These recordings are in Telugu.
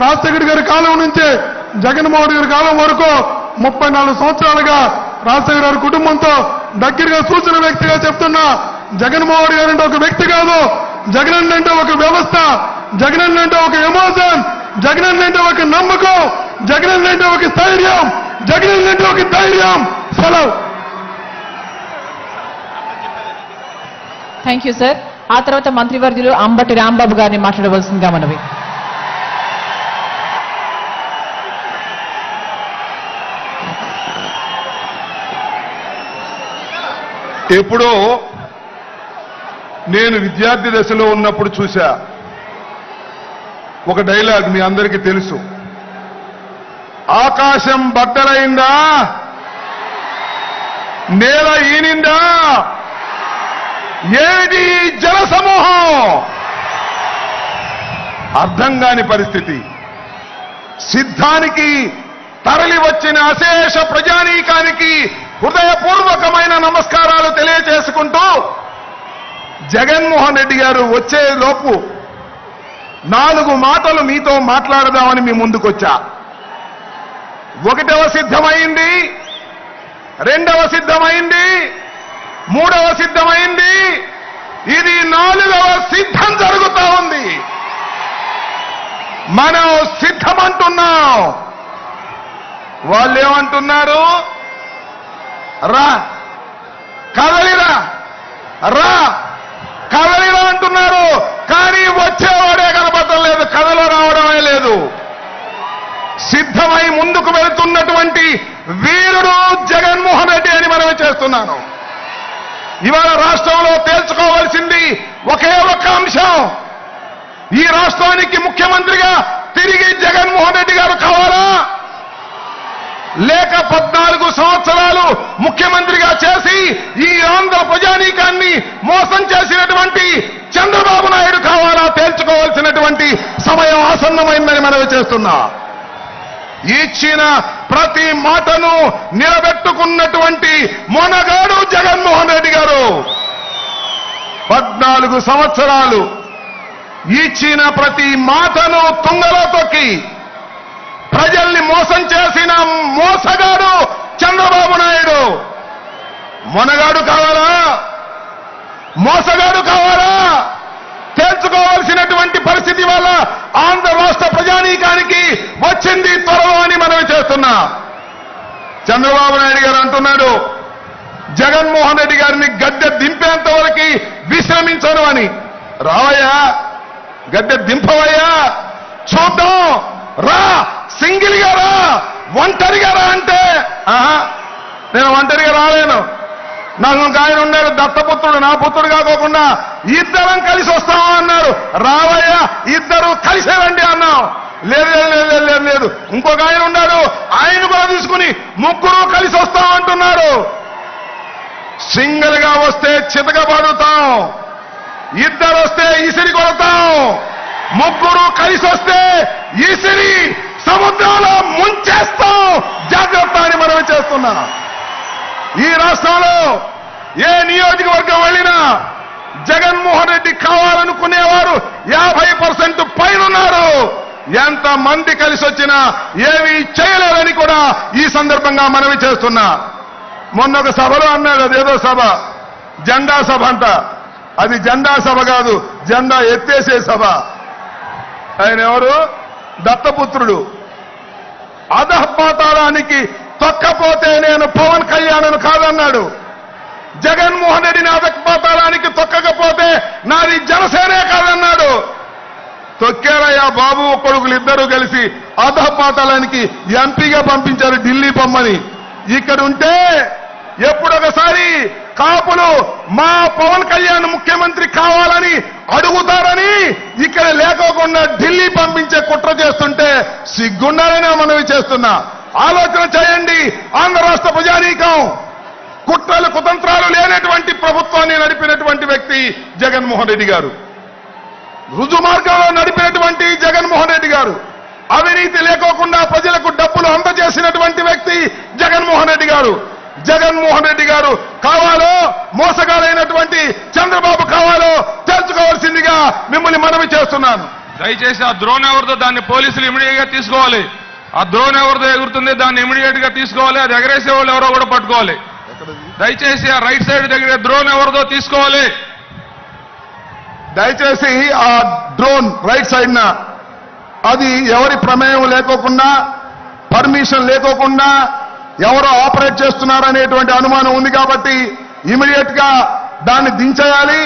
రాజశేఖర్ గారి కాలం నుంచి జగన్మోహన్ గారి కాలం వరకు 34 సంవత్సరాలుగా రాజశేఖర్ గారి కుటుంబంతో దగ్గరగా చూసిన వ్యక్తిగా చెప్తున్నా, జగన్మోహన్ గారు అంటే ఒక వ్యక్తి కాదు, జగన్ అంటే ఒక వ్యవస్థ, జగన్ అంటే ఒక ఎమోషన్, జగన్ అంటే ఒక నమ్మకం, జగన్ అంటే ఒక స్థైర్యం, జగన్ అంటే ఒక ధైర్యం. సెలవు. Thank you sir. ఆ తర్వాత మంత్రివర్యులు అంబటి రాంబాబు గారిని మాట్లాడవలసిందిగా మనవి. ఎప్పుడో నేను విద్యార్థి దశలో ఉన్నప్పుడు చూశా ఒక డైలాగ్, మీ అందరికీ తెలుసు. ఆకాశం బద్దలైందా, నేల ఈనిందా, ఏది జనసమూహం, అర్థం కాని పరిస్థితి. సిద్ధానికి తరలి వచ్చిన అశేష ప్రజానీకానికి హృదయపూర్వకమైన నమస్కారాలు తెలియజేసుకుంటూ జగన్మోహన్ రెడ్డి గారు వచ్చే లోపు 4 మాటలు మీతో మాట్లాడదామని మీ ముందుకొచ్చా. 1వ సిద్ధమైంది, 2వ సిద్ధమైంది, 3వ సిద్ధమైంది, ఇది 4వ సిద్ధం జరుగుతా ఉంది. మనం సిద్ధమంటున్నాం. వాళ్ళు ఏమంటున్నారు? రా కదలిరా, రా కదలిరా అంటున్నారు. కానీ వచ్చేవాడే కనపడటం లేదు, కథలో రావడమే లేదు. సిద్ధమై ముందుకు వెళుతున్నటువంటి వీరుడు జగన్మోహన్ రెడ్డి అని మనమే చేస్తున్నాను. ఇవాళ రాష్ట్రంలో తేల్చుకోవాల్సింది ఒకే ఒక అంశం. ఈ రాష్ట్రానికి ముఖ్యమంత్రిగా తిరిగి జగన్మోహన్ రెడ్డి గారు కావాలా, లేక 14 సంవత్సరాలు ముఖ్యమంత్రిగా చేసి ఈ ఆంధ్ర ప్రజానీకాన్ని మోసం చేసినటువంటి చంద్రబాబు నాయుడు కావాలా తేల్చుకోవాల్సినటువంటి సమయం ఆసన్నమైందని మనవి చేస్తున్నా. ఇచ్చిన ప్రతి మాటను నిలబెట్టుకున్నటువంటి మొనగాడు జగన్మోహన్ రెడ్డి గారు. 14 సంవత్సరాలు ఇచ్చిన ప్రతి మాటను తుంగలో తొక్కి ప్రజల్ని మోసం చేసిన మోసగాడు చంద్రబాబు నాయుడు. మొనగాడు కావాలా, మోసగాడు కావాలా తేల్చుకోవాల్సినటువంటి పరిస్థితి వల్ల ఆంధ్ర రాష్ట్ర ప్రజానీకానికి వచ్చింది త్వరలో అని మనం చేస్తున్నా. చంద్రబాబు నాయుడు గారు అంటున్నాడు జగన్మోహన్ రెడ్డి గారిని గద్దె దింపేంత వరకు విశ్రమించను అని. రావయ్యా, గద్దె దింపవయ్యా, చూద్దాం, రా, సింగిల్గా రా, ఒంటరిగా రా అంటే నేను ఒంటరిగా రాలేను. నాకు ఒక ఆయన ఉన్నాడు దత్తపుత్రుడు, నా పుత్రుడు కాకోకుండా ఇద్దరం కలిసి వస్తాము అన్నారు. రావయ్యా, ఇద్దరు కలిసే రండి అన్నాం. లేదు లేదు లేదు లేదు, ఇంకొక ఆయన ఉన్నాడు, ఆయన కూడా తీసుకుని 3 కలిసి వస్తాం అంటున్నారు. సింగిల్ గా వస్తే చితకబడుతాం, 2 వస్తే ఇసిరి కొడతాం, 3 కలిసి వస్తే ఇసిరి సముద్రంలో ముంచేస్తాం. జాగ్రత్త అని మనం చేస్తున్నా. ఈ రాష్ట్రంలో ఏ నియోజకవర్గం వెళ్ళినా జగన్మోహన్ రెడ్డి కావాలనుకునేవారు 50% పైన ఉన్నారు. ఎంత మంది కలిసి వచ్చినా ఏమీ చేయలేరని కూడా ఈ సందర్భంగా మనవి చేస్తున్నా. మొన్న ఒక సభలో అన్నాడు, అదేదో సభ, జెండా సభ అంట. అది జెండా సభ కాదు, జెండా ఎత్తేసే సభ. ఆయన ఎవరు? దత్తపుత్రుడు. అధపాతాళానికి తొక్కపోతే నేను పవన్ కళ్యాణ్ కాదన్నాడు. జగన్మోహన్ రెడ్డిని అధపాతాళానికి తొక్కకపోతే నాది జనసేనే కాదన్నాడు. తొక్కారయ్యా బాబు కొడుకులు ఇద్దరు కలిసి అధపాతాళానికి ఎంపీగా పంపించారు ఢిల్లీ పొమ్మని. ఇక్కడుంటే ఎప్పుడొకసారి కాపులు మా పవన్ కళ్యాణ్ ముఖ్యమంత్రి కావాలని అడుగుతారని ఇక్కడ లేకోకుండా ఢిల్లీ పంపించే కుట్ర చేస్తుంటే సిగ్గుండాలని మనవి చేస్తున్నా. ఆలోచన చేయండి. ఆంధ్ర రాష్ట్ర ప్రజానీకం కుట్రలు కుతంత్రాలు లేనటువంటి ప్రభుత్వాన్ని నడిపినటువంటి వ్యక్తి జగన్మోహన్ రెడ్డి గారు. రుజు మార్గంలో నడిపినటువంటి జగన్మోహన్ రెడ్డి గారు. అవినీతి లేకోకుండా ప్రజలకు డబ్బులు అందజేసినటువంటి వ్యక్తి జగన్మోహన్ రెడ్డి గారు. జగన్మోహన్ రెడ్డి గారు కావాలో, మోసగాలైనటువంటి చంద్రబాబు కావాలో తెలుసుకోవాల్సిందిగా మిమ్మల్ని మనవి చేస్తున్నాను. దయచేసి ఆ డ్రోన్ ఎవరిదో దాన్ని పోలీసులు ఇమీడియట్ గా తీసుకోవాలి. ఆ డ్రోన్ ఎవరిదో ఎగురుతుంది దాన్ని ఇమీడియట్ గా తీసుకోవాలి. అది ఎగరేసే వాళ్ళు ఎవరో కూడా పట్టుకోవాలి. దయచేసి ఆ రైట్ సైడ్ దగ్గర డ్రోన్ ఎవరిదో తీసుకోవాలి. దయచేసి ఆ డ్రోన్ రైట్ సైడ్ అది ఎవరి ప్రమేయం లేకోకుండా పర్మిషన్ లేకోకుండా ఎవరో ఆపరేట్ చేస్తున్నారనేటువంటి అనుమానం ఉంది కాబట్టి ఇమీడియట్ గా దాన్ని దించేయాలి.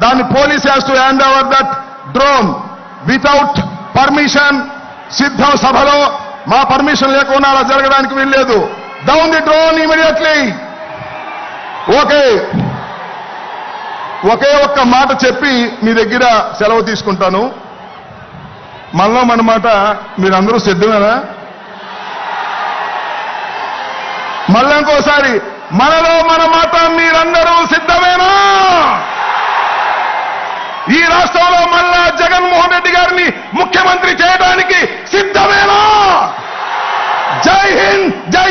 దాన్ని police has to hand over that drone without permission. సిద్ధం సభలో మా పర్మిషన్ లేకుండా అలా జరగడానికి వీల్లేదు. Down the drone immediately. Okay, ఒకే ఒక్క మాట చెప్పి మీ దగ్గర సెలవు తీసుకుంటాను. మనలో మన మాట మీరందరూ సిద్ధమేనా? మళ్ళీ ఇంకోసారి, మనలో మన మాట మీరందరూ సిద్ధమేనా? ఈ రాష్ట్రంలో మళ్ళా జగన్మోహన్ రెడ్డి గారిని ముఖ్యమంత్రి చేయడానికి సిద్ధమేనా? జై హింద్, జై